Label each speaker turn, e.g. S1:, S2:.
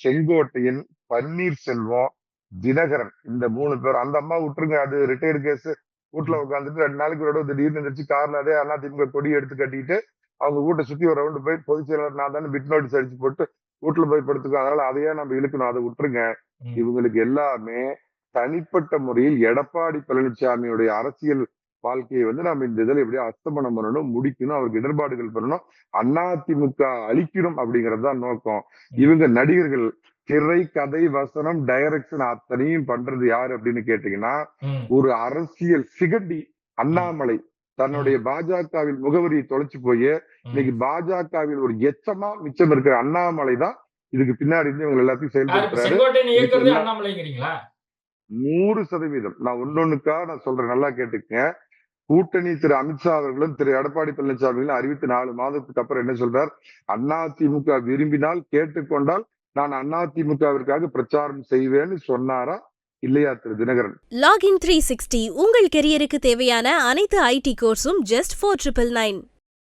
S1: செங்கோட்டையன், பன்னீர்செல்வம், தினகரன் இந்த 3 பேர். அந்த அம்மா விட்டுருங்க, அது ரிட்டையர்டு கேஸ். வீட்டுல உட்காந்துட்டு 2 நாளைக்கு ஒரு தடவை திடீர்னு எந்திரிச்சு கார்ல அதே அதிமுக கொடி எடுத்து கட்டிட்டு அவங்க வீட்டை சுத்தி ஒரு ரவுண்டு போய் பொதுச் செயலாளர் நான் தானே பிட் நோட்டீஸ் அடிச்சு போட்டு வீட்டுல போய் படுத்துக்கோ. அதனால அதையே நம்ம இழுக்கணும், அதை விட்டுருங்க. இவங்களுக்கு எல்லாமே தனிப்பட்ட முறையில் எடப்பாடி பழனிசாமியுடைய அரசியல் வாழ்க்கையை நம்ம இந்த இதில் எப்படியோ அஸ்தமனம் பண்ணணும், முடிக்கணும், அவருக்கு இடர்பாடுகள் பண்ணணும், அதிமுக அழிக்கணும் அப்படிங்கிறது தான் நோக்கம். இவங்க நடிகர்கள் திரை, கதை, வசனம், டைரக்ஷன் அத்தனையும் பண்றது யாரு அப்படின்னு கேட்டீங்கன்னா ஒரு அரசியல் சிகண்டி அண்ணாமலை தன்னுடைய பாஜகவில் முகவரியை தொலைச்சு போய் இன்னைக்கு பாஜகவில் ஒரு எச்சமா மிச்சம் இருக்கிற அண்ணாமலை தான் இதுக்கு பின்னாடி இருந்து இவங்க எல்லாத்தையும் செயல்படுத்துறாரு. 100%. நான் ஒன்னொன்னுக்கா நான் சொல்றேன், நல்லா கேட்டுக்கங்க. கூட்டணி திரு அமித்ஷா அவர்களும் திரு எடப்பாடி பழனிசாமிகளும் அறிவித்து 4 மாதத்துக்கு அப்புறம் என்ன சொல்றார்? அதிமுக விரும்பினால் கேட்டுக்கொண்டால் நான் அதிமுகவிற்காக பிரச்சாரம் செய்வேன்னு சொன்னாரா இல்லையா திரு தினகரன்?
S2: லாகின் 360 உங்கள் கெரியருக்கு தேவையான அனைத்து ஐடி கோர்ஸும் just 4999.